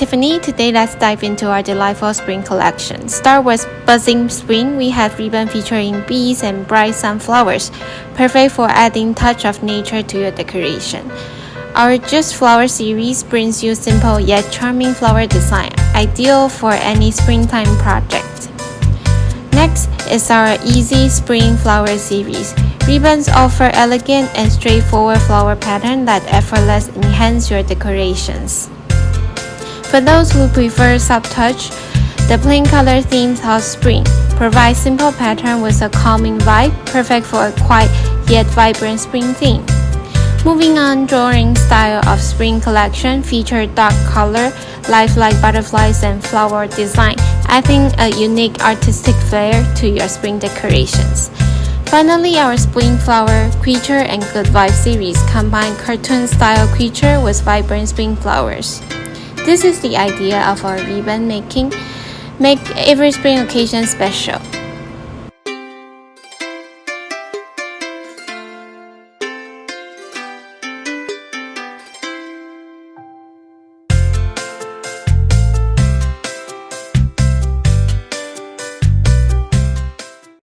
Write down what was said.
Tiffany. Today let's dive into our delightful spring collection. Start with buzzing spring. We have ribbon featuring bees and bright sunflowers, perfect for adding touch of nature to your decoration. Our Just Flower series brings you simple yet charming flower design, ideal for any springtime project. Next is our Easy Spring Flower series. Ribbons offer elegant and straightforward flower pattern that effortlessly enhance your decorations. For those who prefer soft touch, the plain color themes of spring provide simple pattern with a calming vibe, perfect for a quiet yet vibrant spring theme. Moving on, drawing style of spring collection feature dark color, lifelike butterflies and flower design, adding a unique artistic flair to your spring decorations. Finally, our Spring Flower Creature and Good Vibe series combine cartoon-style creature with vibrant spring flowers. This is the idea of our ribbon making. Make every spring occasion special.